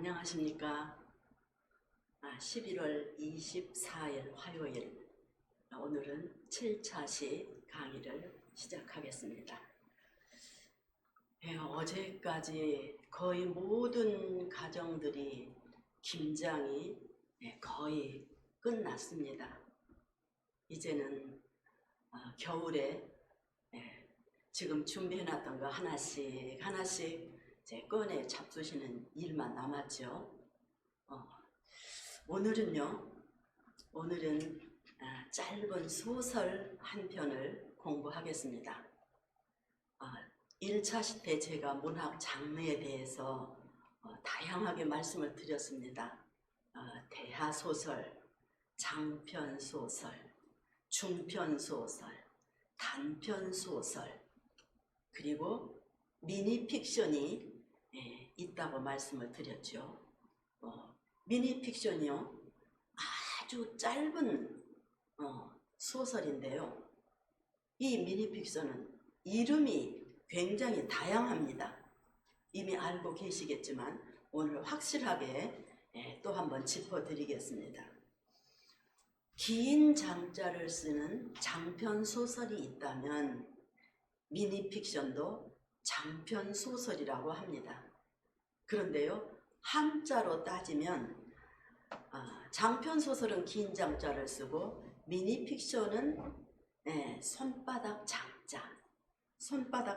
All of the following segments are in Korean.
안녕하십니까. 11월 24일 화요일, 오늘은 7차 시 강의를 시작하겠습니다. 어제까지 거의 모든 가정들이 김장이 거의 끝났습니다. 이제는 겨울에 지금 준비해놨던 거 하나씩 이제 꺼내 잡수시는 일만 남았죠. 오늘은 짧은 소설 한 편을 공부하겠습니다. 1차 시대 제가 문학 장르에 대해서 다양하게 말씀을 드렸습니다. 대하소설, 장편소설, 중편소설, 단편소설, 그리고 미니픽션이 있다고 말씀을 드렸죠. 미니픽션이요, 아주 짧은 소설인데요. 이 미니픽션은 이름이 굉장히 다양합니다. 이미 알고 계시겠지만 오늘 확실하게 또 한번 짚어드리겠습니다. 긴 장자를 쓰는 장편소설이 있다면 미니픽션도 장편소설이라고 합니다. 그런데요, 한자로 따지면 장편소설은 긴 장자를 쓰고 미니픽션은 손바닥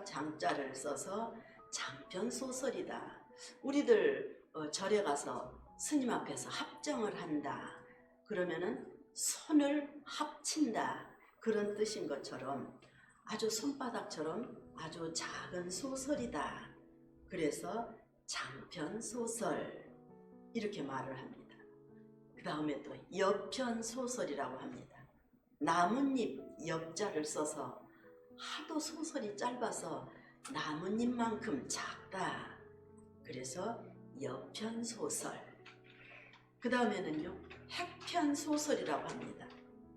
장자를 써서 장편소설이다. 우리들 절에 가서 스님 앞에서 합정을 한다 그러면은 손을 합친다 그런 뜻인 것처럼 아주 손바닥처럼 아주 작은 소설이다. 그래서 장편소설 이렇게 말을 합니다. 그 다음에 또 여편소설이라고 합니다. 나뭇잎 엽자를 써서 하도 소설이 짧아서 나뭇잎만큼 작다. 그래서 여편소설. 그 다음에는요, 핵편소설이라고 합니다.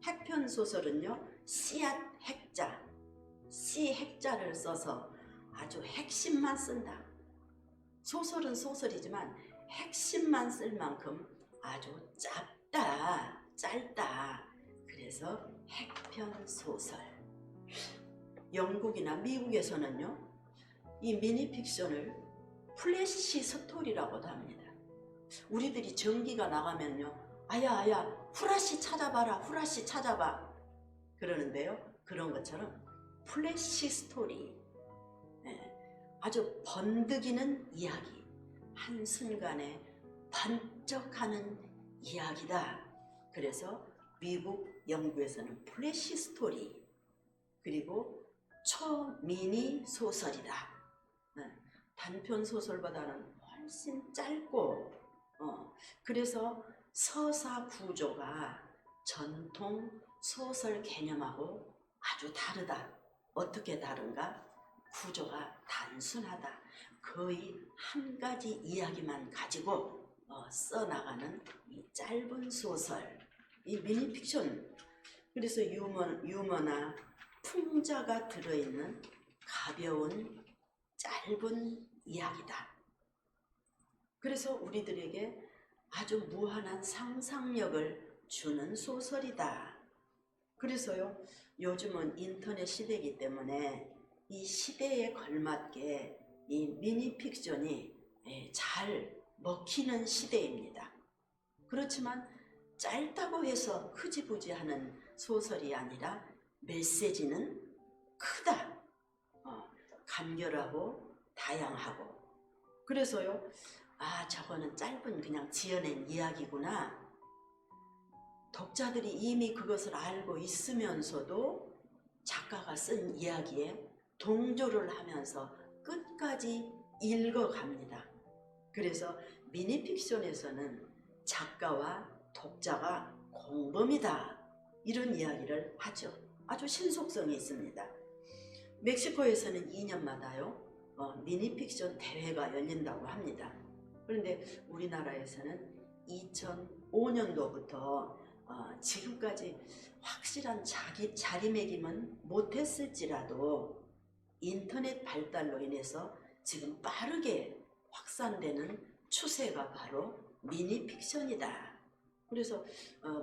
핵편소설은요, 씨앗 핵자, 씨 핵자를 써서 아주 핵심만 쓴다. 소설은 소설이지만 핵심만 쓸 만큼 아주 짧다. 그래서 핵편소설. 영국이나 미국에서는요, 이 미니픽션을 플래시 스토리라고도 합니다. 우리들이 전기가 나가면요, 아야 후라시 찾아봐 그러는데요, 그런 것처럼 플래시 스토리, 아주 번득이는 이야기, 한순간에 번쩍하는 이야기다. 그래서 미국, 영국에서는 플래시 스토리, 그리고 초미니 소설이다. 단편 소설보다는 훨씬 짧고, 그래서 서사 구조가 전통 소설 개념하고 아주 다르다. 어떻게 다른가? 구조가 단순하다. 거의 한 가지 이야기만 가지고 써나가는 이 짧은 소설, 이 미니픽션. 그래서 유머나 풍자가 들어있는 가벼운 짧은 이야기다. 그래서 우리들에게 아주 무한한 상상력을 주는 소설이다. 그래서요, 요즘은 인터넷 시대이기 때문에 이 시대에 걸맞게 이 미니픽션이 잘 먹히는 시대입니다. 그렇지만 짧다고 해서 흐지부지하는 소설이 아니라 메시지는 크다. 간결하고 다양하고. 그래서요, 저거는 짧은 그냥 지어낸 이야기구나. 독자들이 이미 그것을 알고 있으면서도 작가가 쓴 이야기에 동조를 하면서 끝까지 읽어갑니다. 그래서 미니픽션에서는 작가와 독자가 공범이다. 이런 이야기를 하죠. 아주 신속성이 있습니다. 멕시코에서는 2년마다요, 미니픽션 대회가 열린다고 합니다. 그런데 우리나라에서는 2005년도부터 지금까지 확실한 자리매김은 못했을지라도 인터넷 발달로 인해서 지금 빠르게 확산되는 추세가 바로 미니 픽션이다. 그래서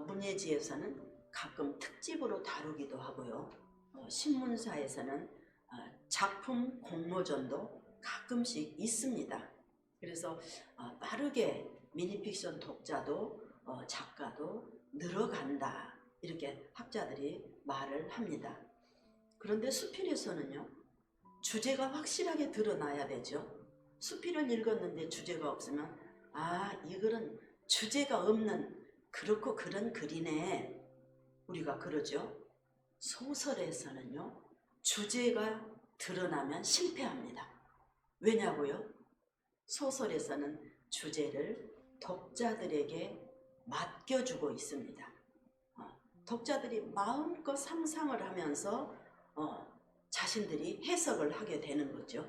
문예지에서는 가끔 특집으로 다루기도 하고요. 신문사에서는 작품 공모전도 가끔씩 있습니다. 그래서 빠르게 미니픽션 독자도 작가도 늘어간다, 이렇게 학자들이 말을 합니다. 그런데 수필에서는요, 주제가 확실하게 드러나야 되죠. 수필을 읽었는데 주제가 없으면 이 글은 주제가 없는 그렇고 그런 글이네, 우리가 그러죠. 소설에서는요, 주제가 드러나면 실패합니다. 왜냐고요? 소설에서는 주제를 독자들에게 맡겨주고 있습니다. 독자들이 마음껏 상상을 하면서 자신들이 해석을 하게 되는 거죠.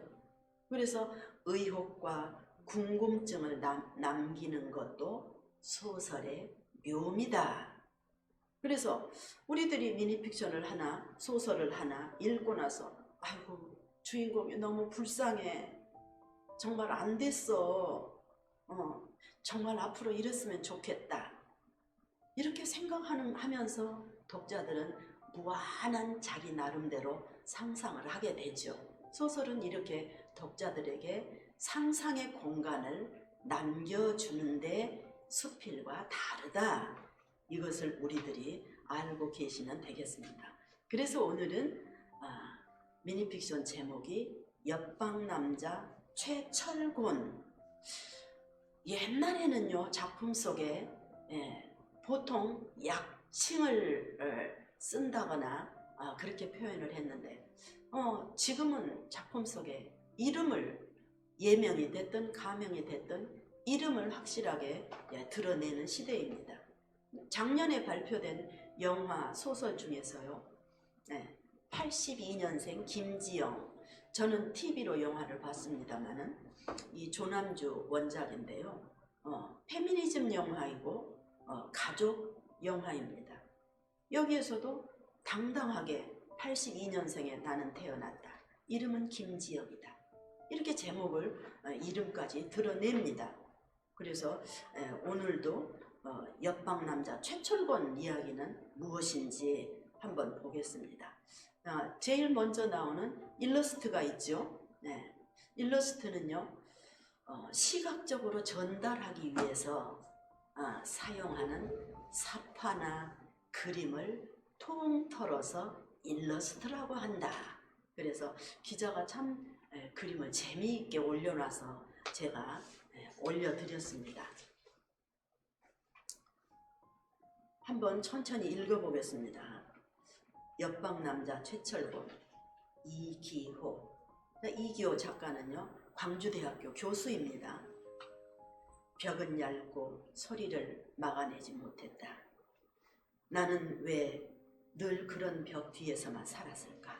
그래서 의혹과 궁금증을 남기는 것도 소설의 묘미다. 그래서 우리들이 미니픽션을 하나, 소설을 하나 읽고 나서 아이고, 주인공이 너무 불쌍해, 정말 안 됐어, 정말 앞으로 이랬으면 좋겠다, 이렇게 생각하면서 독자들은 무한한 자기 나름대로 상상을 하게 되죠. 소설은 이렇게 독자들에게 상상의 공간을 남겨주는데 수필과 다르다, 이것을 우리들이 알고 계시면 되겠습니다. 그래서 오늘은 미니픽션 제목이 옆방남자 최철곤. 옛날에는요, 작품 속에 보통 약칭을 쓴다거나 그렇게 표현을 했는데 지금은 작품 속에 이름을, 예명이 됐든 가명이 됐든 이름을 확실하게 드러내는 시대입니다. 작년에 발표된 영화 소설 중에서요, 82년생 김지영, 저는 TV로 영화를 봤습니다만은 이 조남주 원작인데요, 페미니즘 영화이고 가족 영화입니다. 여기에서도 당당하게 82년생에 나는 태어났다, 이름은 김지영이다, 이렇게 제목을, 이름까지 드러냅니다. 그래서 오늘도 옆방남자 최철권 이야기는 무엇인지 한번 보겠습니다. 제일 먼저 나오는 일러스트가 있죠. 일러스트는요, 시각적으로 전달하기 위해서 사용하는 사파나 그림을 통틀어서 일러스트라고 한다. 그래서 기자가 참 그림을 재미있게 올려놔서 제가 올려드렸습니다. 한번 천천히 읽어보겠습니다. 옆방남자 최철권, 이기호. 이기호 작가는요, 광주대학교 교수입니다. 벽은 얇고 소리를 막아내지 못했다. 나는 왜 늘 그런 벽 뒤에서만 살았을까?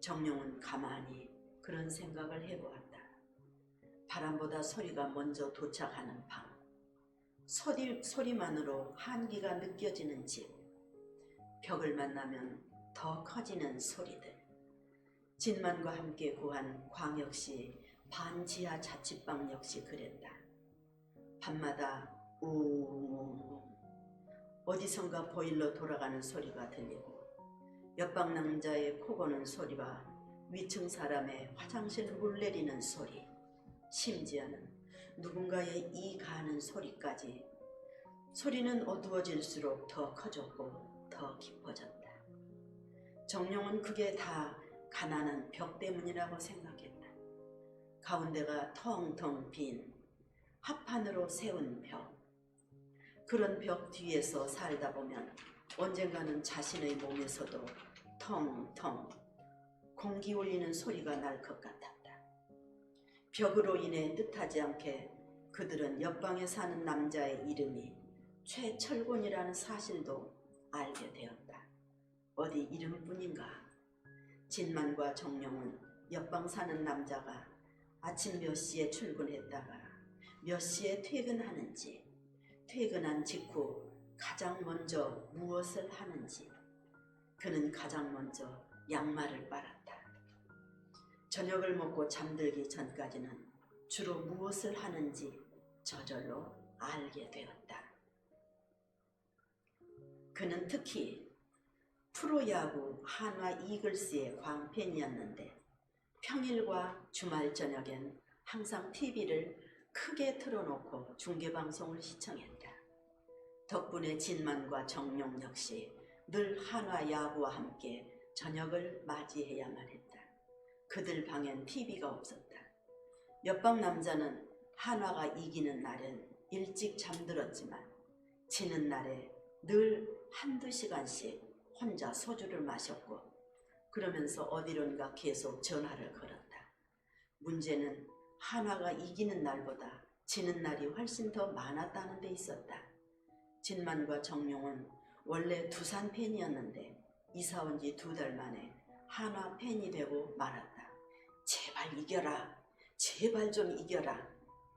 정룡은 가만히 그런 생각을 해보았다. 바람보다 소리가 먼저 도착하는 밤, 소리만으로 한기가 느껴지는 집, 벽을 만나면 더 커지는 소리들, 진만과 함께 구한 광역시 반지하 자취방 역시 그랬다. 밤마다 우웅 어디선가 보일러 돌아가는 소리가 들리고, 옆방 남자의 코 고는 소리와 위층 사람의 화장실 물 내리는 소리, 심지어는 누군가의 이 가는 소리까지. 소리는 어두워질수록 더 커졌고 더 깊어졌다. 정룡은 그게 다 가난한 벽 때문이라고 생각했다. 가운데가 텅텅 빈 합판으로 세운 벽. 그런 벽 뒤에서 살다 보면 언젠가는 자신의 몸에서도 텅텅 공기 울리는 소리가 날 것 같았다. 벽으로 인해 뜻하지 않게 그들은 옆방에 사는 남자의 이름이 최철곤이라는 사실도 알게 되었다. 어디 이름뿐인가? 진만과 정룡은 옆방 사는 남자가 아침 몇 시에 출근했다가 몇 시에 퇴근하는지, 퇴근한 직후 가장 먼저 무엇을 하는지. 그는 가장 먼저 양말을 빨았다. 저녁을 먹고 잠들기 전까지는 주로 무엇을 하는지 저절로 알게 되었다. 그는 특히 프로야구 한화 이글스의 광팬이었는데 평일과 주말 저녁엔 항상 TV를 크게 틀어놓고 중계방송을 시청했다. 덕분에 진만과 정용 역시 늘 한화 야구와 함께 저녁을 맞이해야만 했다. 그들 방엔 TV가 없었다. 옆방 남자는 한화가 이기는 날엔 일찍 잠들었지만 지는 날에 늘 한두 시간씩 혼자 소주를 마셨고 그러면서 어디론가 계속 전화를 걸었다. 문제는 한화가 이기는 날보다 지는 날이 훨씬 더 많았다는 데 있었다. 진만과 정용은 원래 두산 팬이었는데 이사 온 지 2달 만에 한화 팬이 되고 말았다. 제발 이겨라. 제발 좀 이겨라.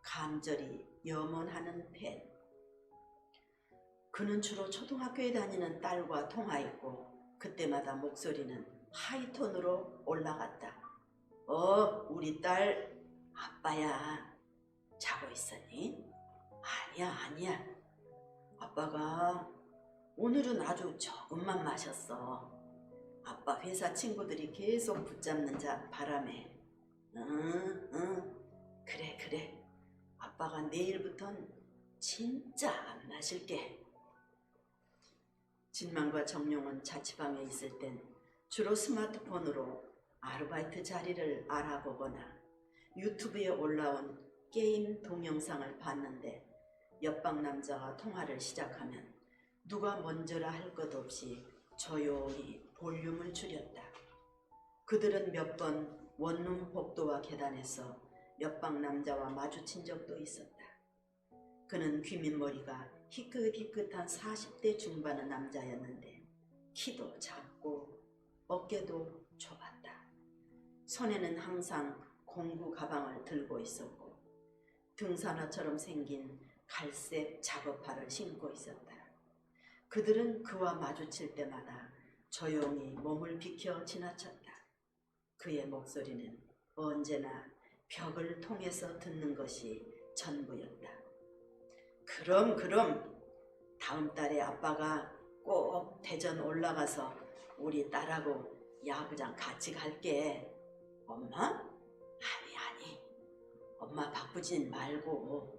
간절히 염원하는 팬. 그는 주로 초등학교에 다니는 딸과 통화했고 그때마다 목소리는 하이톤으로 올라갔다. 우리 딸 아빠야. 자고 있었니? 아니야. 아빠가 오늘은 아주 조금만 마셨어. 아빠 회사 친구들이 계속 붙잡는 바람에. 그래. 아빠가 내일부턴 진짜 안 마실게. 진만과 정용은 자취방에 있을 땐 주로 스마트폰으로 아르바이트 자리를 알아보거나 유튜브에 올라온 게임 동영상을 봤는데 옆방 남자가 통화를 시작하면 누가 먼저라 할 것 없이 조용히 볼륨을 줄였다. 그들은 몇 번 원룸 복도와 계단에서 옆방 남자와 마주친 적도 있었다. 그는 귀밑머리가 희끗희끗한 40대 중반의 남자였는데 키도 작고 어깨도 좁았다. 손에는 항상 공구 가방을 들고 있었고 등산화처럼 생긴 갈색 작업화를 신고 있었다. 그들은 그와 마주칠 때마다 조용히 몸을 비켜 지나쳤다. 그의 목소리는 언제나 벽을 통해서 듣는 것이 전부였다. 그럼 다음 달에 아빠가 꼭 대전 올라가서 우리 딸하고 야구장 같이 갈게. 엄마? 아니. 엄마 바쁘진 말고.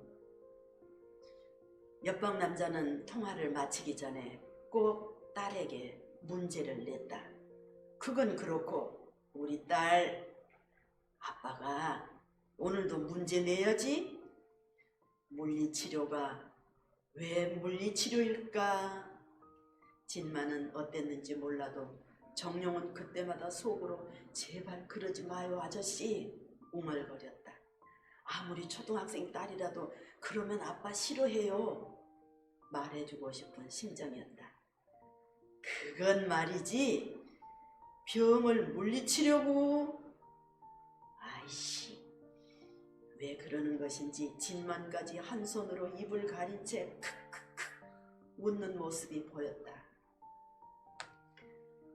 옆방 남자는 통화를 마치기 전에 꼭 딸에게 문제를 냈다. 그건 그렇고 우리 딸 아빠가 오늘도 문제 내야지? 물리치료가 왜 물리치료일까? 진만은 어땠는지 몰라도 정용은 그때마다 속으로 제발 그러지 마요 아저씨 웅얼거렸다. 아무리 초등학생 딸이라도 그러면 아빠 싫어해요. 말해주고 싶은 심정이었다. 그건 말이지 병을 물리치려고. 아이씨 왜 그러는 것인지 진만까지 한 손으로 입을 가린 채 크크크 웃는 모습이 보였다.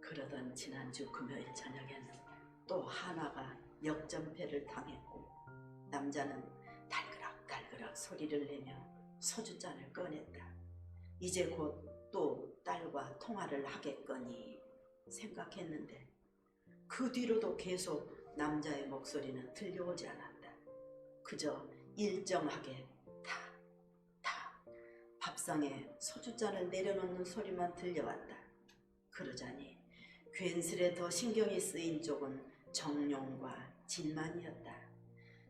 그러던 지난주 금요일 저녁엔 또 한화가 역전패를 당했고 남자는 달그락달그락 소리를 내며 소주잔을 꺼냈다. 이제 곧 또 딸과 통화를 하겠거니 생각했는데 그 뒤로도 계속 남자의 목소리는 들려오지 않았다. 그저 일정하게 타 밥상에 소주잔을 내려놓는 소리만 들려왔다. 그러자니 괜스레 더 신경이 쓰인 쪽은 정용과 진만이었다.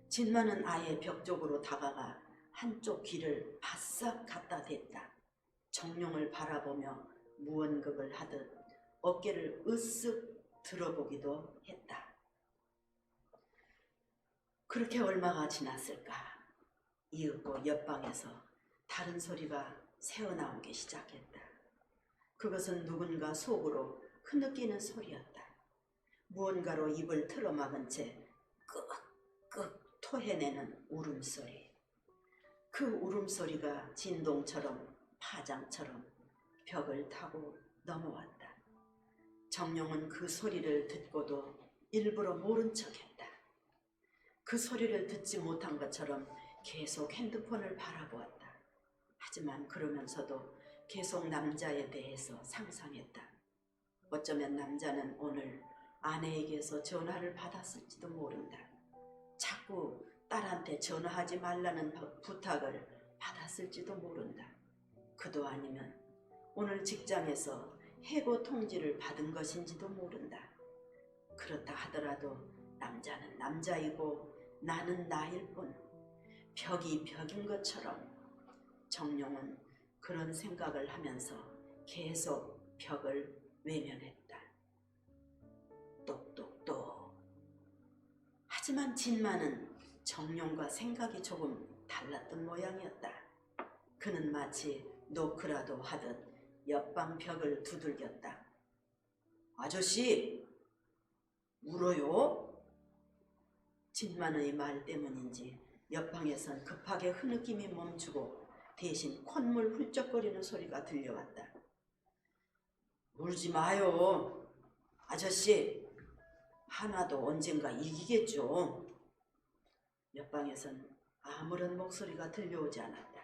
진만은 아예 벽 쪽으로 다가가 한쪽 귀를 바싹 갖다 댔다. 정용을 바라보며 무언극을 하듯 어깨를 으쓱 들어보기도 했다. 그렇게 얼마가 지났을까? 이윽고 옆방에서 다른 소리가 새어나오기 시작했다. 그것은 누군가 속으로 흐느끼는 소리였다. 무언가로 입을 틀어막은 채 끄ꯛ 토해내는 울음소리. 그 울음소리가 진동처럼 파장처럼 벽을 타고 넘어왔다. 정용은 그 소리를 듣고도 일부러 모른 척했다. 그 소리를 듣지 못한 것처럼 계속 핸드폰을 바라보았다. 하지만 그러면서도 계속 남자에 대해서 상상했다. 어쩌면 남자는 오늘 아내에게서 전화를 받았을지도 모른다. 자꾸 딸한테 전화하지 말라는 부탁을 받았을지도 모른다. 그도 아니면 오늘 직장에서 해고 통지를 받은 것인지도 모른다. 그렇다 하더라도 남자는 남자이고 나는 나일 뿐, 벽이 벽인 것처럼 정룡은 그런 생각을 하면서 계속 벽을 외면했다. 똑똑똑. 하지만 진마는 정룡과 생각이 조금 달랐던 모양이었다. 그는 마치 노크라도 하듯 옆방 벽을 두들겼다. 아저씨, 울어요? 진만의 말 때문인지 옆방에선 급하게 흐느낌이 멈추고 대신 콧물 훌쩍거리는 소리가 들려왔다. 울지 마요. 아저씨, 하나도 언젠가 이기겠죠. 옆방에선 아무런 목소리가 들려오지 않았다.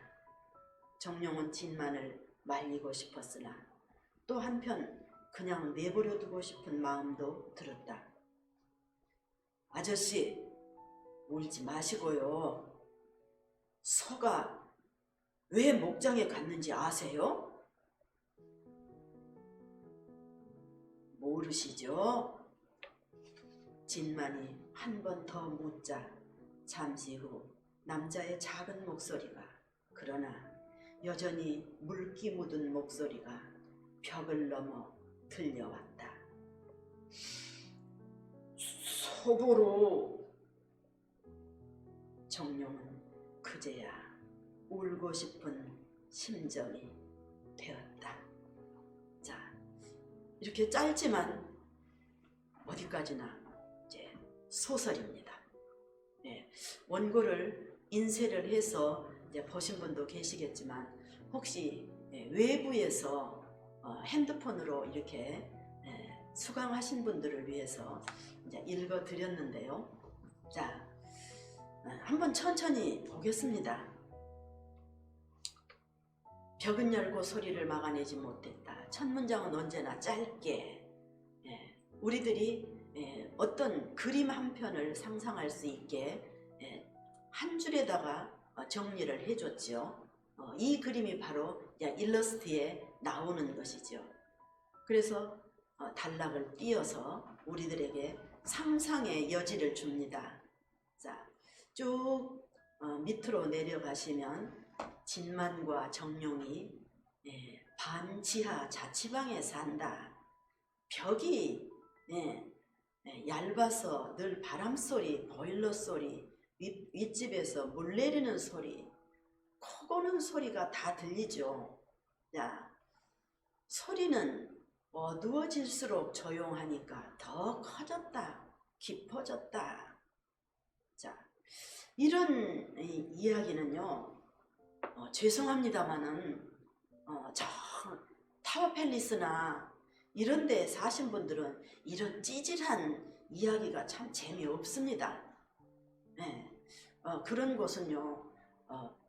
정룡은 진만을 말리고 싶었으나 또 한편 그냥 내버려 두고 싶은 마음도 들었다. 아저씨, 울지 마시고요. 소가 왜 목장에 갔는지 아세요? 모르시죠? 진만이 한 번 더 묻자 잠시 후 남자의 작은 목소리가, 그러나 여전히 물기 묻은 목소리가 벽을 넘어 들려왔다. 소보로. 정룡은 그제야 울고 싶은 심정이 되었다. 자, 이렇게 짧지만 어디까지나 이제 소설입니다. 네, 원고를 인쇄를 해서 이제 보신 분도 계시겠지만 혹시 외부에서 핸드폰으로 이렇게 수강하신 분들을 위해서 이제 읽어드렸는데요. 자, 한번 천천히 보겠습니다. 벽은 열고 소리를 막아내지 못했다. 첫 문장은 언제나 짧게 우리들이 어떤 그림 한 편을 상상할 수 있게 한 줄에다가 정리를 해줬죠. 이 그림이 바로 일러스트에 나오는 것이죠. 그래서 단락을 띄어서 우리들에게 상상의 여지를 줍니다. 자, 쭉 밑으로 내려가시면 진만과 정룡이 반지하 자취방에 산다. 벽이 얇아서 늘 바람소리, 보일러 소리, 윗집에서 물 내리는 소리, 코 고는 소리가 다 들리죠. 자, 소리는 어두워질수록 조용하니까 더 커졌다, 깊어졌다. 자, 이런 이야기는요, 죄송합니다마는 저 타워팰리스나 이런 데 사신 분들은 이런 찌질한 이야기가 참 재미없습니다. 그런 곳은요,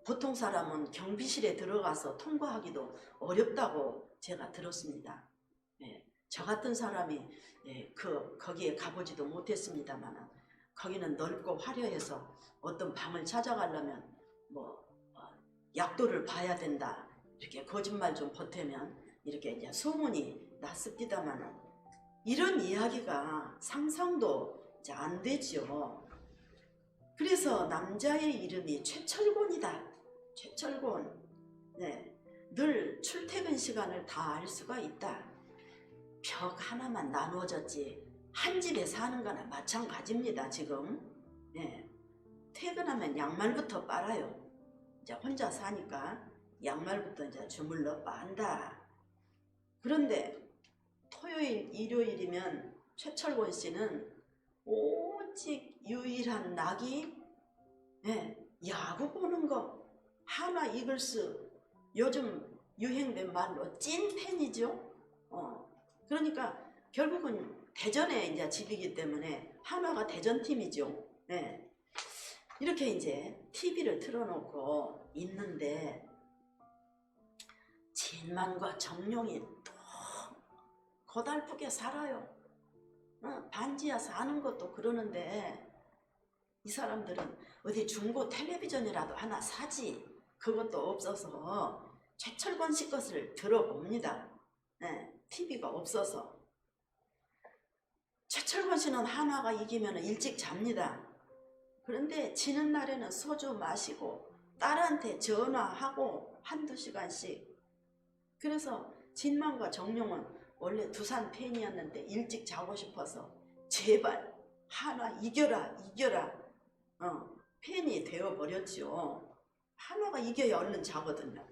보통 사람은 경비실에 들어가서 통과하기도 어렵다고 제가 들었습니다. 저 같은 사람이 거기에 가보지도 못했습니다만 거기는 넓고 화려해서 어떤 방을 찾아가려면 약도를 봐야 된다, 이렇게 거짓말 좀 보태면 이렇게 이제 소문이 났습니다만 이런 이야기가 상상도 이제 안 되죠. 그래서 남자의 이름이 최철곤이다. 최철곤. 늘 출퇴근 시간을 다 알 수가 있다. 벽 하나만 나누어졌지 한 집에 사는 거나 마찬가지입니다. 지금 퇴근하면 양말부터 빨아요. 이제 혼자 사니까 양말부터 이제 주물러 빤다. 그런데 토요일, 일요일이면 최철곤 씨는 오직 유일한 낙이 야구 보는 거. 하나 이글스, 요즘 유행된 말로 찐팬이죠. 그러니까 결국은 대전에 이제 집이기 때문에 한화가 대전팀이죠. 이렇게 이제 TV를 틀어놓고 있는데 진만과 정룡이 또 고달프게 살아요. 반지하 사는 것도 그러는데 이 사람들은 어디 중고 텔레비전이라도 하나 사지 그것도 없어서 최철권 씨 것을 들어봅니다. TV가 없어서. 최철권 씨는 한화가 이기면 일찍 잡니다. 그런데 지는 날에는 소주 마시고 딸한테 전화하고 한두 시간씩. 그래서 진만과 정룡은 원래 두산 팬이었는데 일찍 자고 싶어서 제발 한화 이겨라 이겨라 팬이 되어버렸죠. 한화가 이겨야 얼른 자거든요.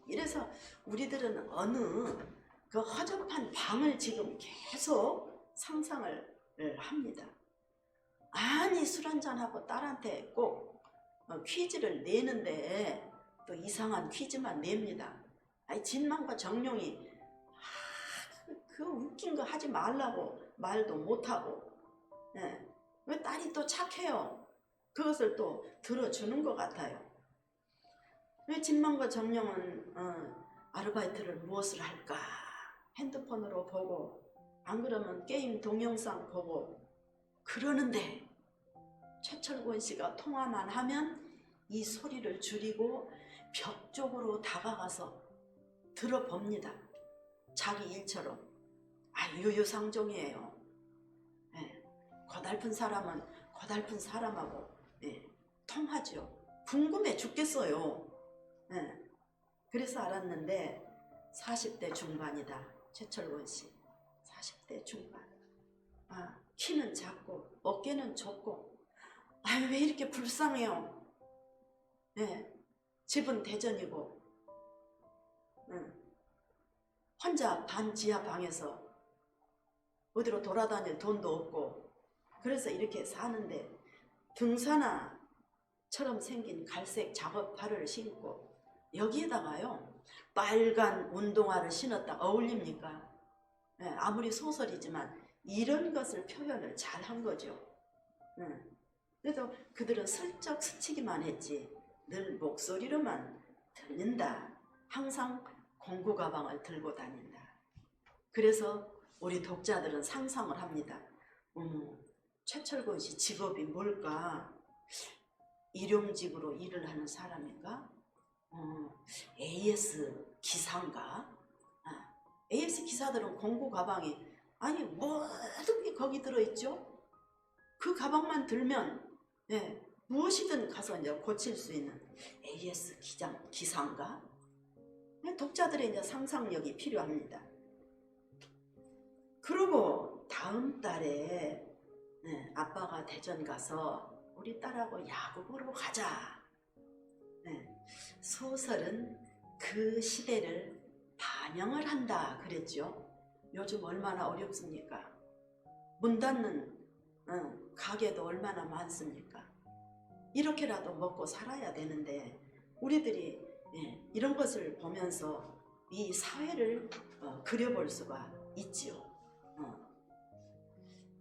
이래서 우리들은 어느 그 허접한 방을 지금 계속 상상을 합니다. 아니 술 한잔하고 딸한테 꼭 퀴즈를 내는데 또 이상한 퀴즈만 냅니다. 아니 진만과 정룡이 그 웃긴 거 하지 말라고 말도 못하고 왜 딸이 또 착해요. 그것을 또 들어주는 것 같아요. 왜 진만과 정룡은 아르바이트를 무엇을 할까 핸드폰으로 보고 안 그러면 게임 동영상 보고 그러는데 최철권 씨가 통화만 하면 이 소리를 줄이고 벽 쪽으로 다가가서 들어봅니다. 자기 일처럼. 유유상종이에요. 고달픈 사람은 고달픈 사람하고 통하죠. 궁금해 죽겠어요. 그래서 알았는데 40대 중반이다. 최철권 씨 40대 중반. 키는 작고 어깨는 좁고 왜 이렇게 불쌍해요. 집은 대전이고 혼자 반지하 방에서 어디로 돌아다닐 돈도 없고 그래서 이렇게 사는데 등산화처럼 생긴 갈색 작업화를 신고 여기에다가요 빨간 운동화를 신었다 어울립니까? 아무리 소설이지만 이런 것을 표현을 잘 한 거죠. 그래도 그들은 슬쩍 스치기만 했지 늘 목소리로만 들린다. 항상 공구 가방을 들고 다닌다. 그래서 우리 독자들은 상상을 합니다. 최철권 씨 직업이 뭘까? 일용직으로 일을 하는 사람인가? AS 기사인가? AS 기사들은 공구 가방이 모든 게 거기 들어있죠? 그 가방만 들면 무엇이든 가서 이제 고칠 수 있는 AS 기사인가? 독자들의 이제 상상력이 필요합니다. 그리고 다음 달에 아빠가 대전 가서 우리 딸하고 야구 보러 가자. 소설은 그 시대를 반영을 한다 그랬죠. 요즘 얼마나 어렵습니까? 문 닫는 가게도 얼마나 많습니까? 이렇게라도 먹고 살아야 되는데 우리들이 이런 것을 보면서 이 사회를 그려볼 수가 있지요.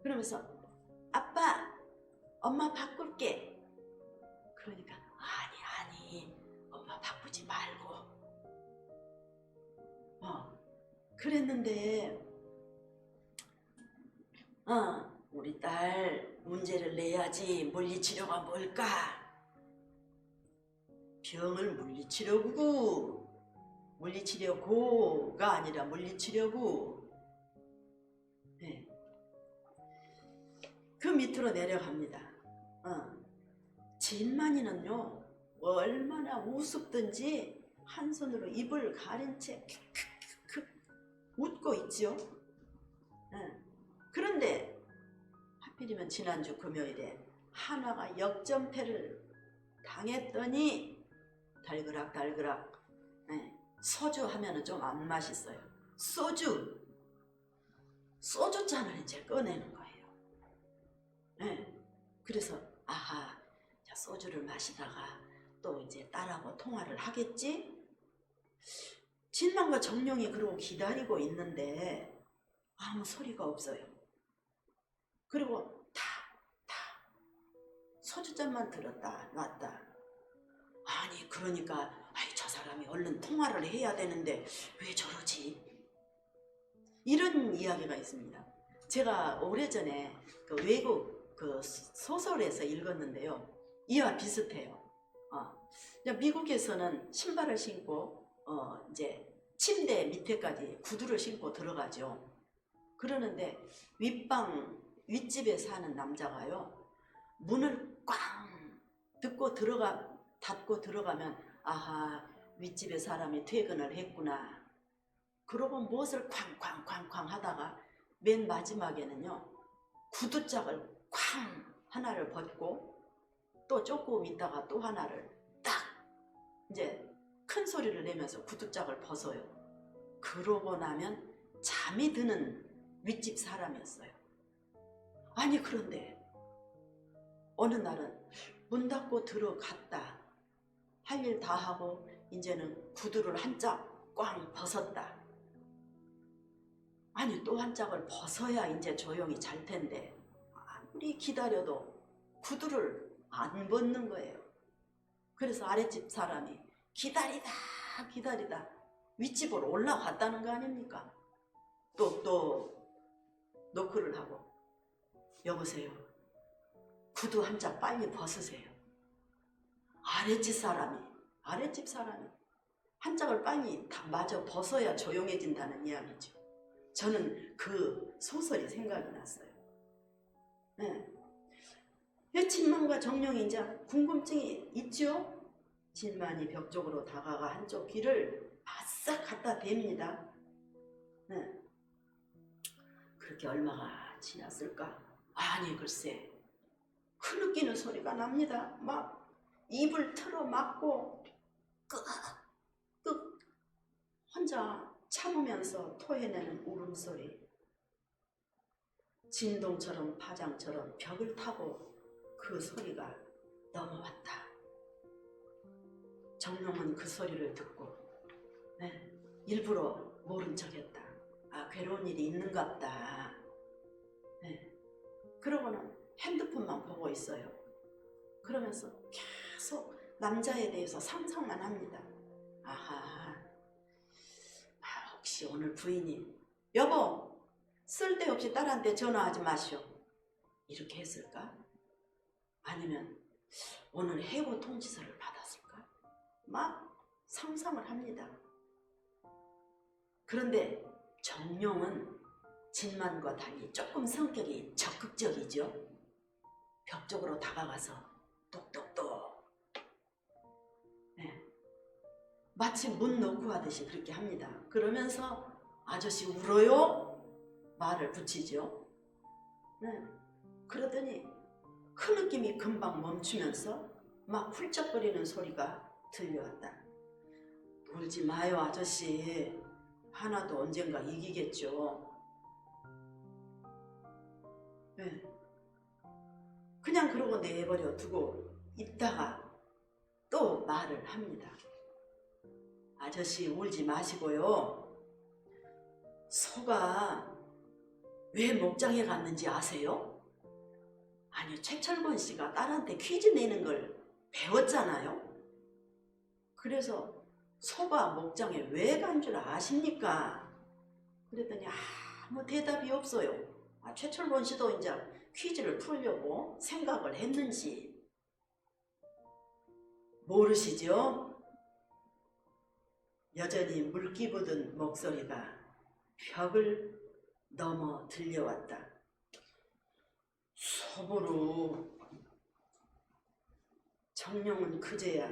그러면서 아빠 엄마 바꿀게. 그러니까 아니 엄마 바꾸지 말고 그랬는데 우리 딸 문제를 내야지. 물리치료가 뭘까? 병을 물리치료고 물리치료고가 아니라 물리치료고. 그 밑으로 내려갑니다. 진만이는요 얼마나 우습든지 한 손으로 입을 가린 채 웃고 있죠. 그런데 하필이면 지난주 금요일에 한화가 역전패를 당했더니 달그락 소주 하면은 좀 안 맛있어요. 소주 잔을 이제 꺼내는 거예요. 그래서 자, 소주를 마시다가 또 이제 딸하고 통화를 하겠지? 진만과 정룡이 그러고 기다리고 있는데 아무 소리가 없어요. 그리고 소주잔만 들었다 놨다. 아니 그러니까 아이 저 사람이 얼른 통화를 해야 되는데 왜 저러지? 이런 이야기가 있습니다. 제가 오래전에 그 외국 그 소설에서 읽었는데요. 이와 비슷해요. 미국에서는 신발을 신고 이제 침대 밑에까지 구두를 신고 들어가죠. 그러는데 윗집에 사는 남자가요. 문을 꽝 닫고 들어가면 아하 윗집에 사람이 퇴근을 했구나. 그러고 무엇을 쾅쾅쾅쾅 하다가 맨 마지막에는요. 구두짝을 쾅 하나를 벗고 또 조금 있다가 또 하나를 딱 이제 큰 소리를 내면서 구두짝을 벗어요. 그러고 나면 잠이 드는 윗집 사람이었어요. 아니 그런데 어느 날은 문 닫고 들어갔다. 할 일 다 하고 이제는 구두를 한 짝 꽝 벗었다. 아니 또 한 짝을 벗어야 이제 조용히 잘 텐데 아무리 기다려도 구두를 안 벗는 거예요. 그래서 아랫집 사람이 기다리다 윗집으로 올라갔다는 거 아닙니까? 또 노크를 하고 여보세요. 구두 한 짝 빨리 벗으세요. 아랫집 사람이 한 짝을 빨리 다 마저 벗어야 조용해진다는 이야기죠. 저는 그 소설이 생각이 났어요. 네. 진만과 정령이 이제 궁금증이 있죠? 진만이 벽 쪽으로 다가가 한쪽 귀를 바싹 갖다 댑니다. 네. 그렇게 얼마가 지났을까? 아니 글쎄 흐느끼는 소리가 납니다. 막 입을 틀어 막고 끄끄 혼자 참으면서 토해내는 울음소리. 진동처럼 파장처럼 벽을 타고 그 소리가 넘어왔다. 정령은 그 소리를 듣고 일부러 모른 척했다. 아 괴로운 일이 있는갑다. 그러고는 핸드폰만 보고 있어요. 그러면서 계속 남자에 대해서 상상만 합니다. 아하, 혹시 오늘 부인이 여보 쓸데없이 딸한테 전화하지 마시오 이렇게 했을까? 아니면 오늘 해고 통지서를 받았을까? 막 상상을 합니다. 그런데 정룡은 진만과 달리 조금 성격이 적극적이죠. 벽 쪽으로 다가가서 똑똑똑 마치 문 놓고 하듯이 그렇게 합니다. 그러면서 아저씨 울어요? 말을 붙이죠. 그러더니 흐느낌이 금방 멈추면서 막 훌쩍거리는 소리가 들려왔다. 울지 마요 아저씨. 하나도 언젠가 이기겠죠. 그냥 그러고 내버려 두고 있다가 또 말을 합니다. 아저씨 울지 마시고요. 소가 왜 목장에 갔는지 아세요? 아니 최철권 씨가 딸한테 퀴즈 내는 걸 배웠잖아요. 그래서 소가 목장에 왜 간 줄 아십니까? 그랬더니 아무 대답이 없어요. 최철권 씨도 이제 퀴즈를 풀려고 생각을 했는지 모르시죠? 여전히 물기 묻은 목소리가 벽을 넘어 들려왔다. 소보로. 정룡은 그제야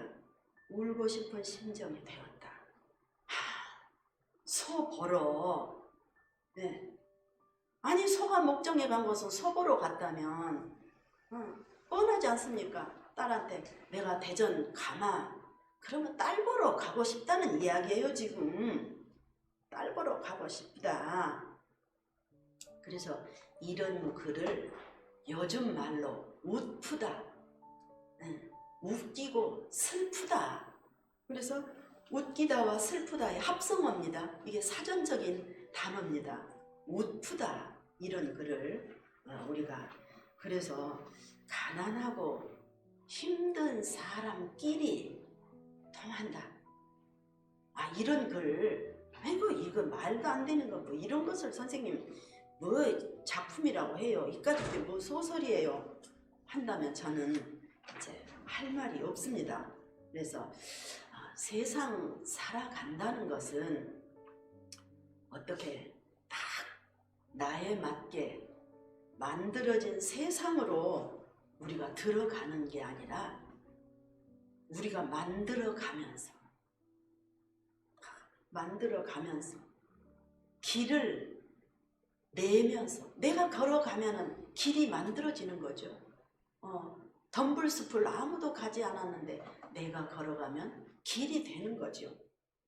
울고 싶은 심정이 되었다. 소 보러. 아니 소가 목장에 간 것은 소 보러 갔다면 뻔하지 않습니까? 딸한테 내가 대전 가마 그러면 딸 보러 가고 싶다는 이야기예요. 지금 딸 보러 가고 싶다. 그래서 이런 글을 요즘 말로 웃프다, 웃기고 슬프다. 그래서 웃기다와 슬프다의 합성어입니다. 이게 사전적인 단어입니다. 웃프다 이런 글을 우리가 그래서 가난하고 힘든 사람끼리 통한다. 이런 글, 아이고 이거 말도 안 되는 거 뭐 이런 것을 선생님 뭐 작품이라고 해요. 이까짓 게 뭐 소설이에요. 한다면 저는 이제 할 말이 없습니다. 그래서 세상 살아간다는 것은 어떻게 딱 나에 맞게 만들어진 세상으로 우리가 들어가는 게 아니라 우리가 만들어가면서 길을 내면서 내가 걸어가면은 길이 만들어지는 거죠. 덤불숲을 아무도 가지 않았는데 내가 걸어가면 길이 되는 거죠.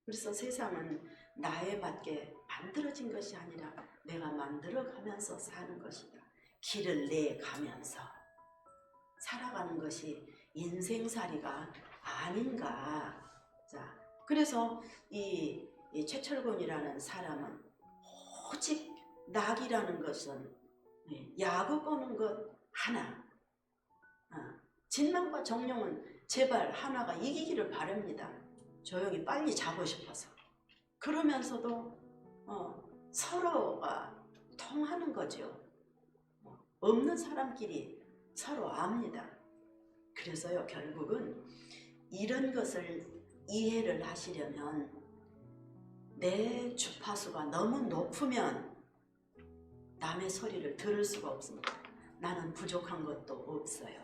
그래서 세상은 나에 맞게 만들어진 것이 아니라 내가 만들어가면서 사는 것이다. 길을 내가면서 살아가는 것이 인생살이가 아닌가. 자, 그래서 이 최철곤이라는 사람은 오직 낙이라는 것은 야구 보는 것 하나, 진망과 정룡은 제발 하나가 이기기를 바랍니다. 조용히 빨리 자고 싶어서. 그러면서도 서로가 통하는 거죠. 없는 사람끼리 서로 압니다. 그래서요, 결국은 이런 것을 이해를 하시려면 내 주파수가 너무 높으면 남의 소리를 들을 수가 없습니다. 나는 부족한 것도 없어요.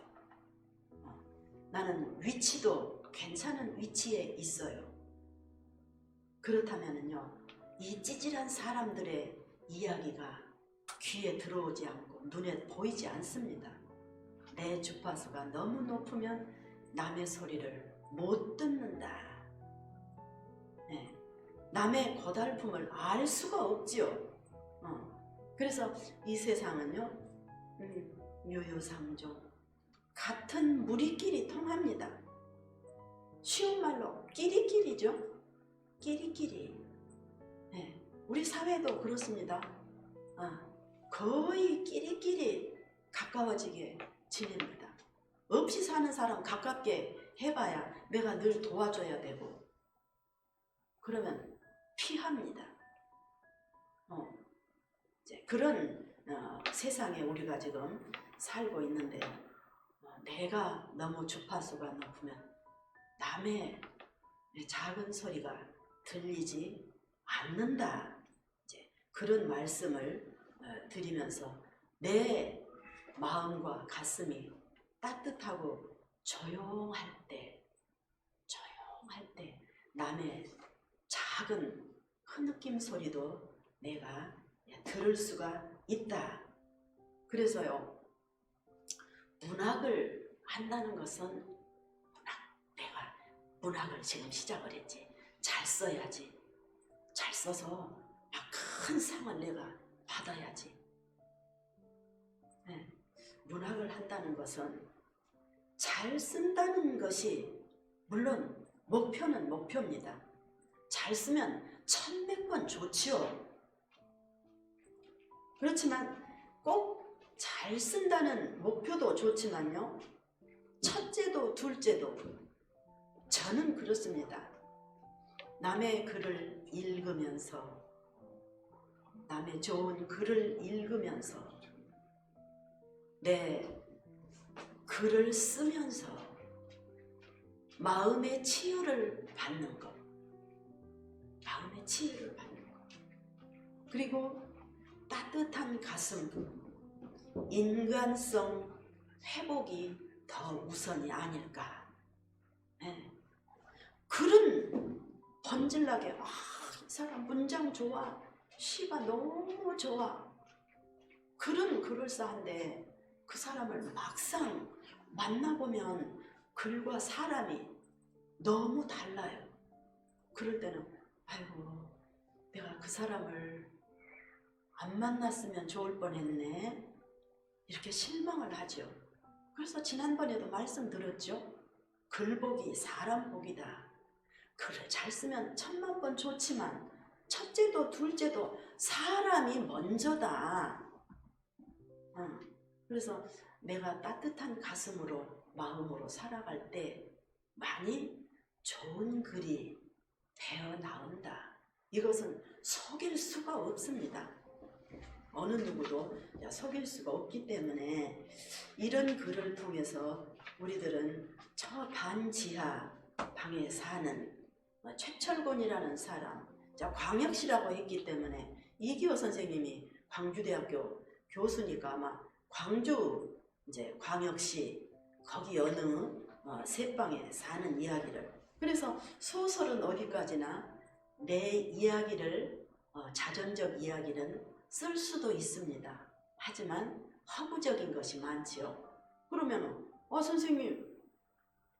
나는 위치도 괜찮은 위치에 있어요. 그렇다면요, 이 찌질한 사람들의 이야기가 귀에 들어오지 않고 눈에 보이지 않습니다. 내 주파수가 너무 높으면 남의 소리를 못 듣는다. 남의 고달픔을 알 수가 없지요. 그래서 이 세상은요, 유유상종 같은 무리끼리 통합니다. 쉬운 말로 끼리끼리죠. 끼리끼리. 우리 사회도 그렇습니다. 거의 끼리끼리 가까워지게 지냅니다. 없이 사는 사람 가깝게 해봐야 내가 늘 도와줘야 되고 그러면 피합니다. 이제 그런 세상에 우리가 지금 살고 있는데 내가 너무 주파수가 높으면 남의 작은 소리가 들리지 않는다. 이제 그런 말씀을 드리면서 내 마음과 가슴이 따뜻하고 조용할 때 남의 작은 흐느낌 소리도 내가 들을 수가 있다. 그래서요, 문학을 한다는 것은 내가 문학을 지금 시작을 했지. 잘 써야지. 잘 써서 큰 상을 내가 받아야지. 문학을 한다는 것은 잘 쓴다는 것이 물론 목표는 목표입니다. 잘 쓰면 1100번 좋지요. 그렇지만 꼭 잘 쓴다는 목표도 좋지만요, 첫째도 둘째도 저는 그렇습니다. 남의 글을 읽으면서, 남의 좋은 글을 읽으면서, 내 글을 쓰면서 마음의 치유를 받는 것, 마음의 치유를 받는 것, 그리고 따뜻한 가슴, 인간성 회복이 더 우선이 아닐까. 글은 번질나게 이 사람 문장 좋아, 시가 너무 좋아, 글은 그럴싸한데 그 사람을 막상 만나보면 글과 사람이 너무 달라요. 그럴 때는 아이고 내가 그 사람을 안 만났으면 좋을 뻔했네, 이렇게 실망을 하죠. 그래서 지난번에도 말씀드렸죠. 글복이 사람 복이다. 글을 잘 쓰면 1000만 번 좋지만 첫째도 둘째도 사람이 먼저다. 그래서 내가 따뜻한 가슴으로 마음으로 살아갈 때 많이 좋은 글이 되어 나온다. 이것은 속일 수가 없습니다. 어느 누구도 속일 수가 없기 때문에 이런 글을 통해서 우리들은 저 반지하 방에 사는 최철곤이라는 사람, 광역시라고 했기 때문에 이기호 선생님이 광주대학교 교수니까 아마 광주 이제 광역시 거기 어느 새방에 사는 이야기를, 그래서 소설은 어디까지나 내 이야기를 자전적 이야기는 쓸 수도 있습니다. 하지만 허구적인 것이 많지요. 그러면 선생님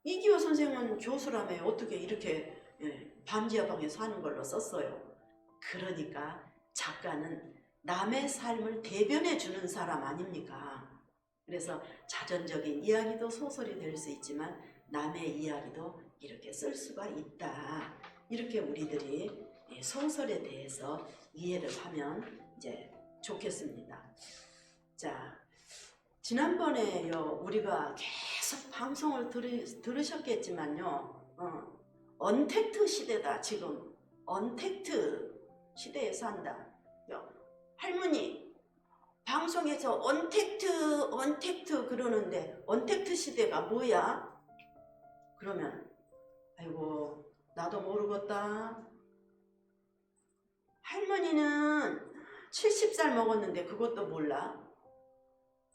이기호 선생은 교수라며 어떻게 이렇게 반지하방에 사는 걸로 썼어요. 그러니까 작가는 남의 삶을 대변해 주는 사람 아닙니까? 그래서 자전적인 이야기도 소설이 될 수 있지만 남의 이야기도 이렇게 쓸 수가 있다. 이렇게 우리들이 소설에 대해서 이해를 하면 이제 좋겠습니다. 자, 지난번에요 우리가 계속 방송을 들으셨겠지만요, 언택트 시대다. 지금 언택트 시대에 산다. 할머니 방송에서 언택트 그러는데 언택트 시대가 뭐야? 그러면 아이고 나도 모르겠다. 할머니는 70살 먹었는데 그것도 몰라?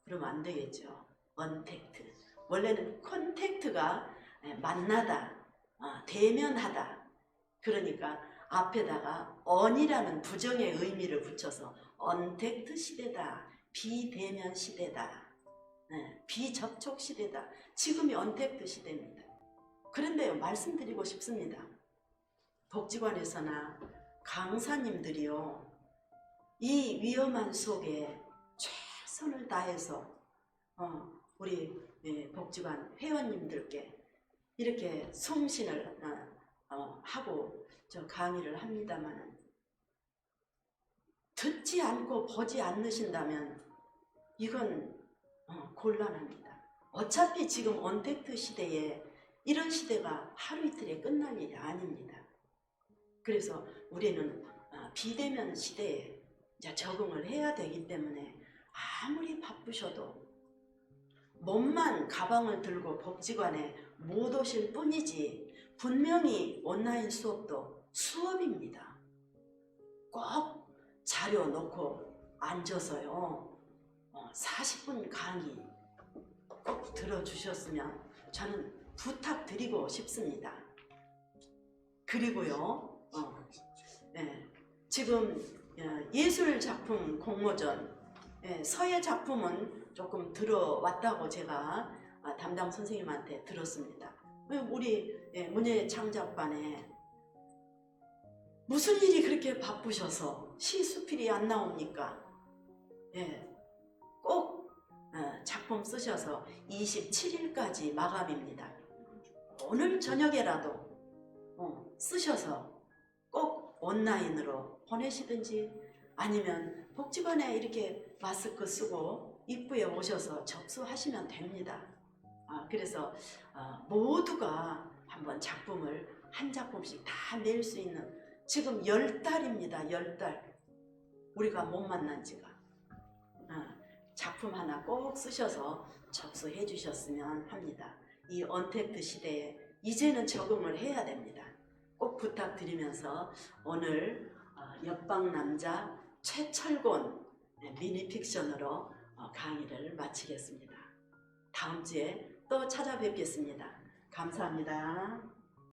그러면 안 되겠죠. 언택트. 원래는 컨택트가 만나다, 대면하다. 그러니까 앞에다가 언이라는 부정의 의미를 붙여서 언택트 시대다, 비대면 시대다, 비접촉 시대다. 지금이 언택트 시대입니다. 그런데요, 말씀드리고 싶습니다. 복지관에서나 강사님들이요, 이 위험한 속에 최선을 다해서 우리 복지관 회원님들께 이렇게 송신을 하고 저 강의를 합니다만, 듣지 않고 보지 않으신다면 이건 곤란합니다. 어차피 지금 언택트 시대에 이런 시대가 하루 이틀에 끝날 일이 아닙니다. 그래서 우리는 비대면 시대에 적응을 해야 되기 때문에 아무리 바쁘셔도 몸만 가방을 들고 복지관에 못 오실 뿐이지 분명히 온라인 수업도 수업입니다. 꼭 자료 놓고 앉아서요 40분 강의 꼭 들어주셨으면 저는 부탁드리고 싶습니다. 그리고요 지금 예술작품 공모전 서예 작품은 조금 들어왔다고 제가 담당 선생님한테 들었습니다. 우리 문예창작반에 무슨 일이 그렇게 바쁘셔서 시수필이 안 나옵니까? 꼭 작품 쓰셔서 27일까지 마감입니다. 오늘 저녁에라도 쓰셔서 꼭 온라인으로 보내시든지 아니면 복지관에 이렇게 마스크 쓰고 입구에 오셔서 접수하시면 됩니다. 그래서 모두가 한번 작품을 한 작품씩 다 낼 수 있는, 지금 10달입니다. 10달 우리가 못 만난 지가. 작품 하나 꼭 쓰셔서 접수해 주셨으면 합니다. 이 언택트 시대에 이제는 적응을 해야 됩니다. 꼭 부탁드리면서 오늘 옆방남자 최철곤 미니픽션으로 강의를 마치겠습니다. 다음 주에 또 찾아뵙겠습니다. 감사합니다.